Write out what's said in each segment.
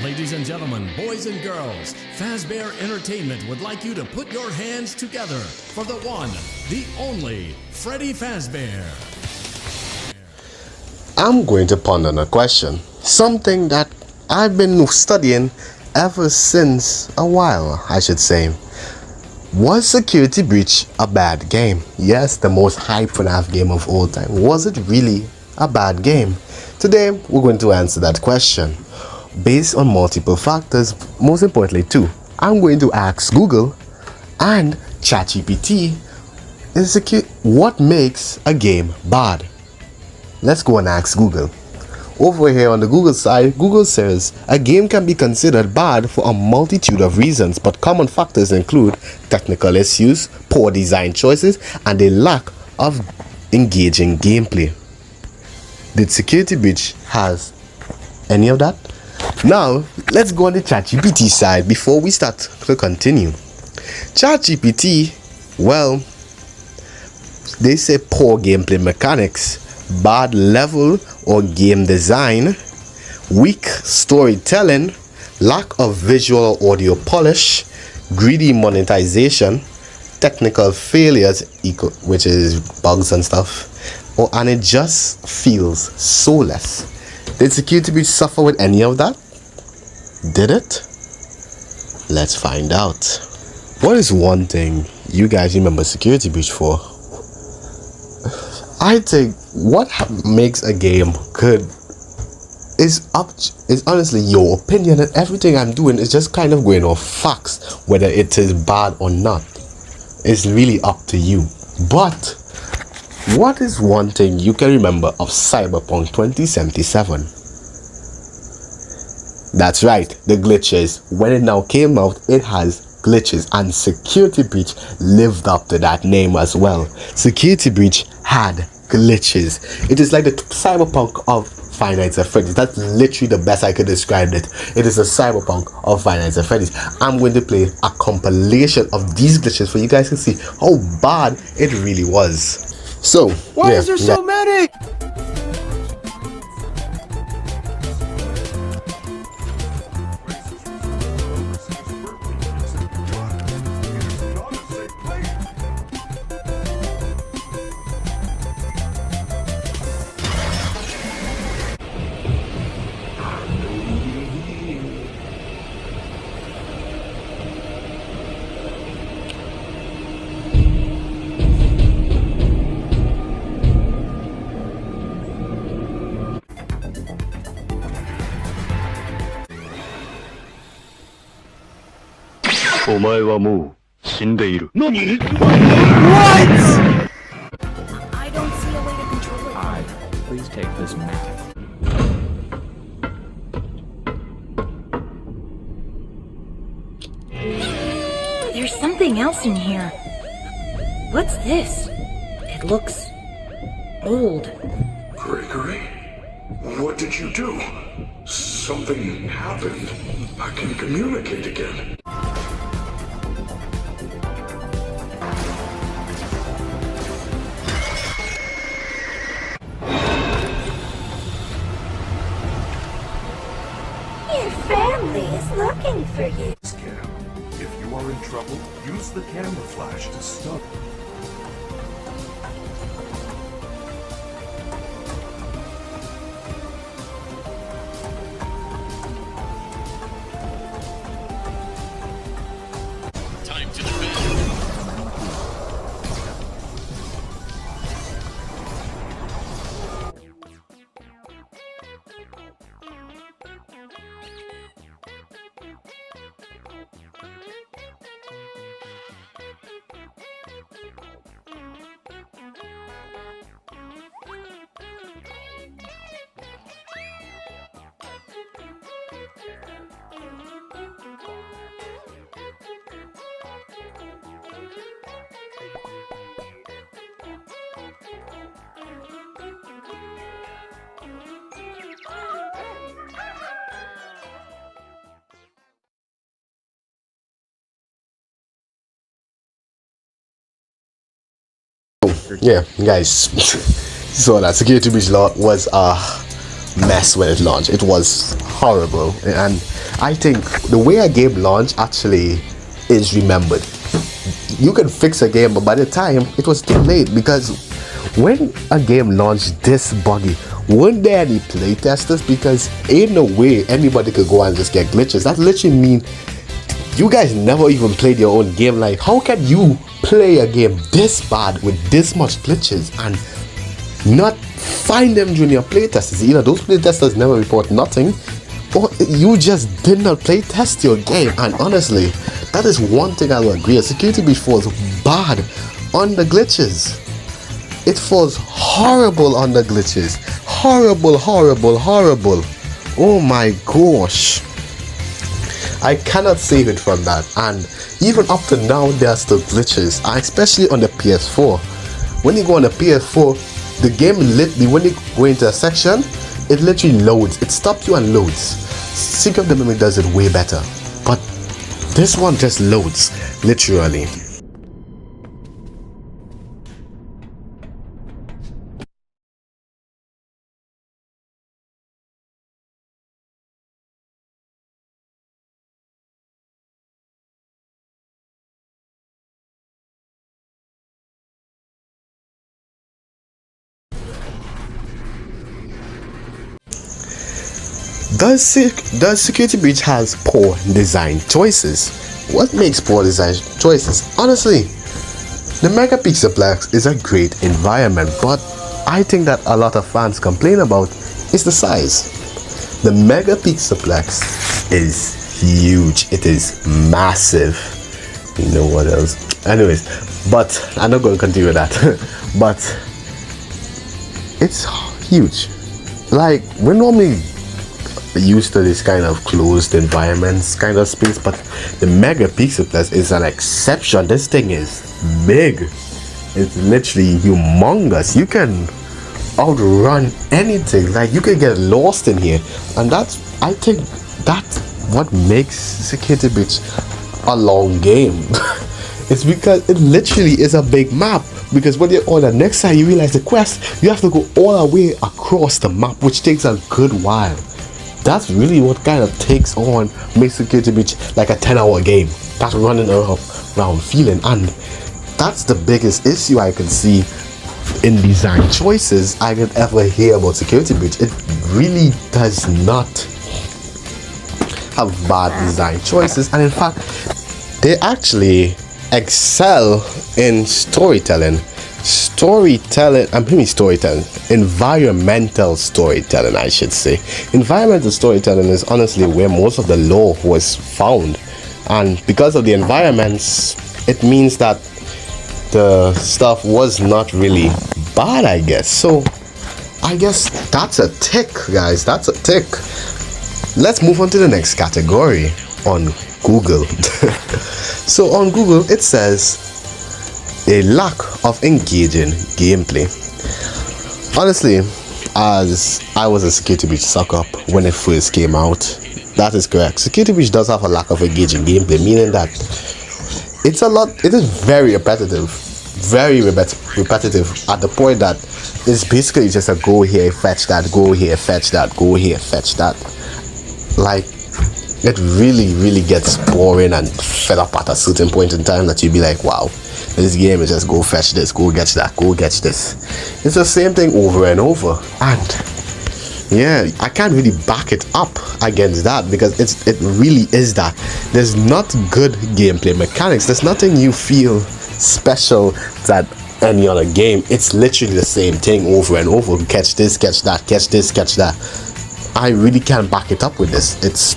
Ladies and gentlemen, boys and girls, Fazbear Entertainment would like you to put your hands together for the one, the only, Freddy Fazbear. I'm going to ponder on a question, something that I've been studying ever since a while, I should say. Was Security Breach a bad game? Yes, the most hyped FNAF game of all time. Was it really a bad game? Today, we're going to answer that question based on multiple factors, most importantly two. I'm going to ask Google and ChatGPT, what makes a game bad? Let's go and ask Google. Over here on the Google side, Google says a game can be considered bad for a multitude of reasons, but common factors include technical issues, poor design choices, and a lack of engaging gameplay. Did Security Breach has any of that? Now, let's go on the ChatGPT side before we start to continue. ChatGPT, well, they say poor gameplay mechanics, bad level or game design, weak storytelling, lack of visual or audio polish, greedy monetization, technical failures, which is bugs and stuff, and it just feels soulless. Did Security Breach suffer with any of that? Did it? Let's find out. What is one thing you guys remember Security Breach for? I think what makes a game good is honestly your opinion, and everything I'm doing is just kind of going off facts. Whether it is bad or not, it's really up to you. But what is one thing you can remember of Cyberpunk 2077? That's right, the glitches. When it now came out, it has glitches, and Security Breach lived up to that name as well. Security Breach had glitches. It is like the Cyberpunk of Five Nights at Freddy's. That's literally the best I could describe it. It is a Cyberpunk of Five Nights at Freddy's. I'm going to play a compilation of these glitches for you guys to see how bad it really was. So, why is there so many? I don't see a way to control it. Please take this map. There's something else in here. What's this? It looks old. Gregory? What did you do? Something happened. I can communicate again. Your family is looking for you. Cam, if you are in trouble, use the camera flash to stop. Time to defend. Yeah, guys, so that Security Breach was a mess when it launched. It was horrible, and I think the way a game launch actually is remembered. You can fix a game, but by the time it was too late, because when a game launched this buggy, weren't there any playtesters? Because ain't no way anybody could go and just get glitches. That literally mean you guys never even played your own game. Like, how can you play a game this bad with this much glitches and not find them during your playtests? Either those playtesters never report nothing, or you just did not play test your game. And honestly, that is one thing I will agree. Security Breach falls bad on the glitches. It falls horrible on the glitches. Horrible, horrible, horrible. Oh my gosh. I cannot save it from that. And even up to now, there are still glitches, especially on the PS4. When you go on the PS4, the game literally, when you go into a section, it literally loads. It stops you and loads. Secret of the Mimic does it way better, but this one just loads, literally. Does Security Breach has poor design choices? What makes poor design choices? Honestly, the Megapixelplex is a great environment, but I think that a lot of fans complain about is the size. The Megapixelplex is huge. It is massive. You know what else? Anyways, but I'm not going to continue with that. But it's huge. Like, we're normally used to this kind of closed environments kind of space, but the Megapixelplex is an exception. This thing is big. It's literally humongous. You can outrun anything. Like, you can get lost in here, and I think that's what makes Security Breach a long game. It's because it literally is a big map. Because when you're on the next side, you realize the quest, you have to go all the way across the map, which takes a good while. That's really what kind of takes on makes Security Breach like a 10-hour game. That's running around feeling, and that's the biggest issue I can see in design choices I could ever hear about Security Breach. It really does not have bad design choices, and in fact, they actually excel in storytelling. Environmental storytelling, I should say. Environmental storytelling is honestly where most of the lore was found, and because of the environments, it means that the stuff was not really bad, I guess. So I guess that's a tick, guys. That's a tick. Let's move on to the next category on Google. So on Google, it says a lack of engaging gameplay. Honestly, as I was a Security Breach suck-up when it first came out, that is correct. Security Breach does have a lack of engaging gameplay, meaning that it is very repetitive. Very repetitive at the point that it's basically just a go here, fetch that, go here, fetch that, go here, fetch that. Like, it really gets boring and fed up at a certain point in time that you'd be like, wow, this game is just go fetch this, go get that, go get this. It's the same thing over and over, and yeah, I can't really back it up against that, because it really is that. There's not good gameplay mechanics. There's nothing you feel special that any other game. It's literally the same thing over and over. Catch this, catch that, catch this, catch that. I really can't back it up with this. It's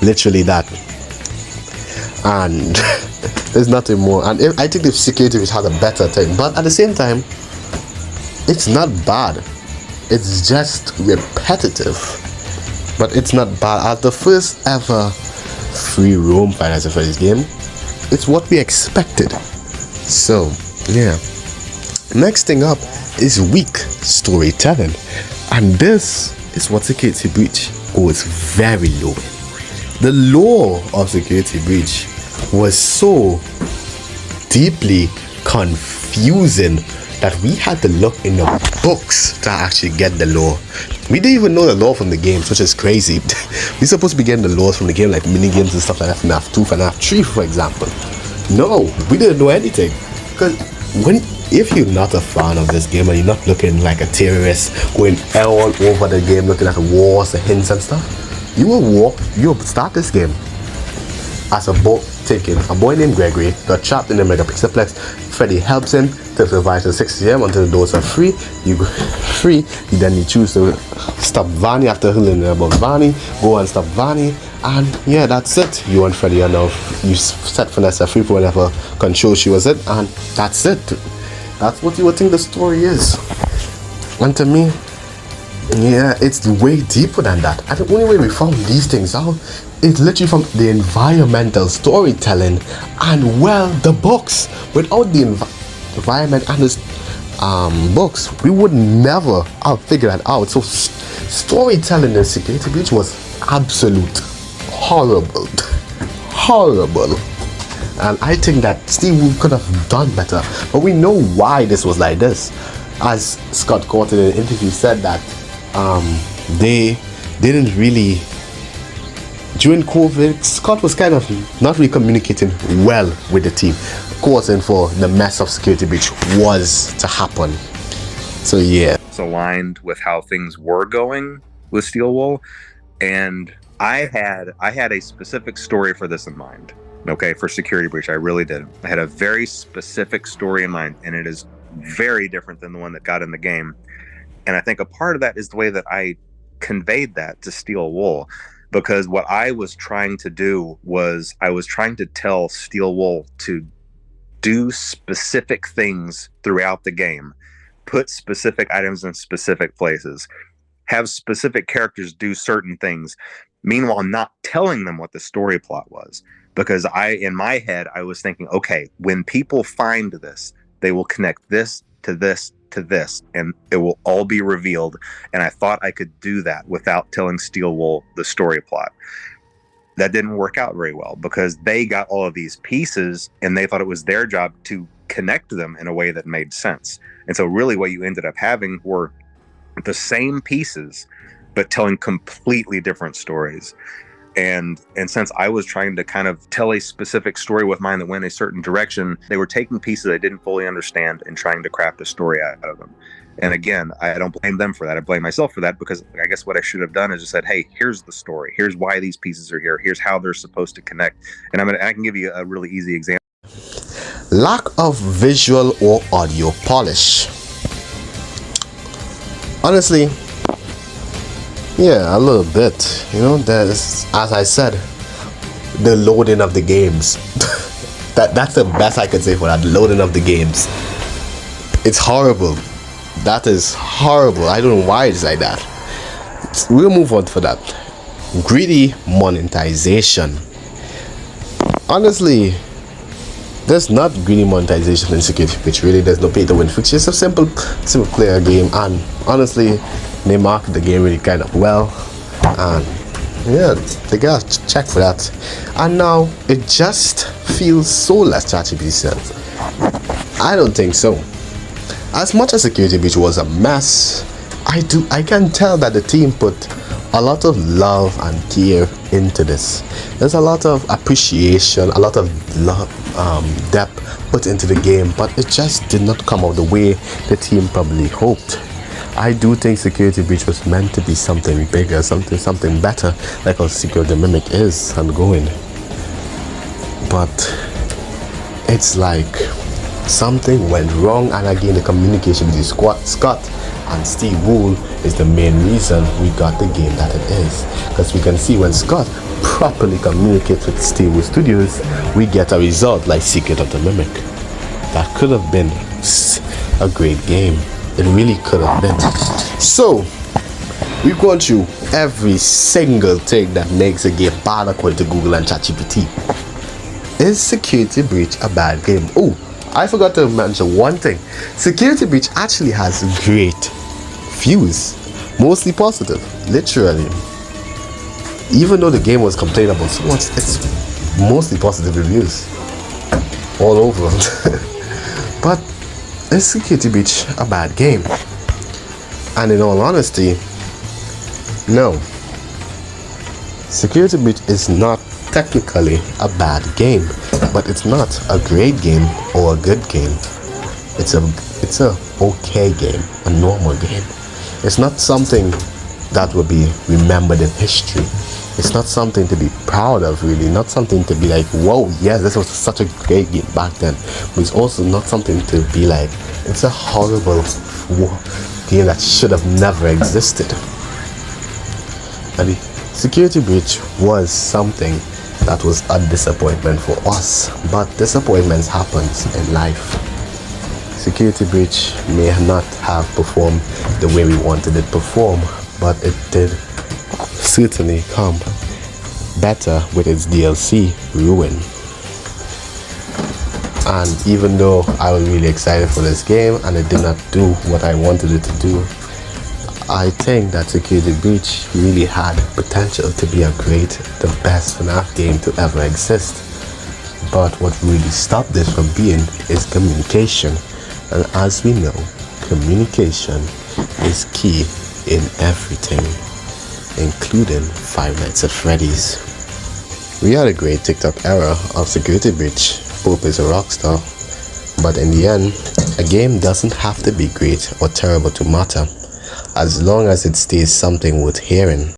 literally that, and there's nothing more. And I think if Security Breach had a better thing, but at the same time, it's not bad. It's just repetitive, but it's not bad. As the first ever free roam financer for this game, it's what we expected. So yeah, next thing up is weak storytelling, and this is what Security Breach goes very low in. The lore of Security Breach was so deeply confusing that we had to look in the books to actually get the lore. We didn't even know the lore from the games, which is crazy. We're supposed to be getting the lore from the game, like mini games and stuff like that, FNAF 2, FNAF 3, for example. No, we didn't know anything. Because if you're not a fan of this game and you're not looking like a terrorist, going all over the game, looking at the wars, the hints and stuff, you'll start this game as a boat thinking a boy named Gregory got trapped in a megapixelplex. Freddy helps him to survive till 6 a.m. until the doors are free. You choose to stop Vanny after learning about Vanny. Go and stop Vanny, and yeah, that's it. You and Freddy are now, you set Vanessa free for whatever control she was in, and that's it. That's what you would think the story is. And to me, yeah, it's way deeper than that. And the only way we found these things out is literally from the environmental storytelling and, well, the books. Without the environment and the books, we would never have figured that out. So storytelling in Security Breach was absolute horrible. And I think that Steve could have done better. But we know why this was like this. As Scott Cawthon in an interview said that they didn't really, during COVID, Scott was kind of not really communicating well with the team, causing for the mess of Security Breach was to happen. So yeah, it's aligned with how things were going with Steel Wool, and I had a specific story for this in mind. Okay, for Security Breach, I really did. I had a very specific story in mind, and it is very different than the one that got in the game. And I think a part of that is the way that I conveyed that to Steel Wool, because what I was trying to do was I was trying to tell Steel Wool to do specific things throughout the game, put specific items in specific places, have specific characters do certain things, meanwhile not telling them what the story plot was. Because in my head, I was thinking, okay, when people find this, they will connect this to this to this, and it will all be revealed. And I thought I could do that without telling Steel Wool the story plot. That didn't work out very well, because they got all of these pieces and they thought it was their job to connect them in a way that made sense. And so really what you ended up having were the same pieces, but telling completely different stories. And since I was trying to kind of tell a specific story with mine that went a certain direction, they were taking pieces I didn't fully understand and trying to craft a story out of them. And again, I don't blame them for that. I blame myself for that, because I guess what I should have done is just said, hey, here's the story. Here's why these pieces are here. Here's how they're supposed to connect. And I can give you a really easy example. Lack of visual or audio polish. Honestly, yeah, a little bit. You know, there's, as I said, the loading of the games. That's the best I could say for that. Loading of the games. It's horrible. That is horrible. I don't know why it's like that. We'll move on for that. Greedy monetization. Honestly, there's not greedy monetization in Security Breach. Really, there's no pay to win fixture. It's a simple clear game, and honestly, they market the game really kind of well, and yeah, they got check for that. And now it just feels so less ChatGPT says. I don't think so. As much as Security Breach was a mess, I can tell that the team put a lot of love and care into this. There's a lot of appreciation, a lot of love, depth put into the game, but it just did not come out the way the team probably hoped. I do think Security Breach was meant to be something bigger, something better, like how Secure the Mimic is and going. But it's like something went wrong, and again the communication between Scott and Steve Wool is the main reason we got the game that it is. Because we can see when Scott properly communicates with Steve Wool Studios, we get a result like Secret of the Mimic. That could have been a great game. It really could have been. So we've gone through every single thing that makes a game bad according to Google and ChatGPT. Is Security Breach a bad game? Oh, I forgot to mention one thing. Security Breach actually has great views, mostly positive, literally. Even though the game was complained about so much, it's mostly positive reviews all over. But is Security Breach a bad game? And in all honesty, no. Security Breach is not technically a bad game, but it's not a great game or a good game. It's a okay game, a normal game. It's not something that will be remembered in history. It's not something to be proud of, really. Not something to be like, whoa, yes, this was such a great game back then. But it's also not something to be like, it's a horrible game that should have never existed. And the Security Breach was something that was a disappointment for us. But disappointments happens in life. Security Breach may not have performed the way we wanted it to perform, but it did certainly come better with its DLC, Ruin. And even though I was really excited for this game and it did not do what I wanted it to do, I think that Security Breach really had potential to be the best FNAF game to ever exist. But what really stopped this from being is communication. And as we know, communication is key in everything, including Five Nights at Freddy's. We had a great TikTok era of Security Breach. Pope is a rock star. But in the end, a game doesn't have to be great or terrible to matter, as long as it stays something worth hearing.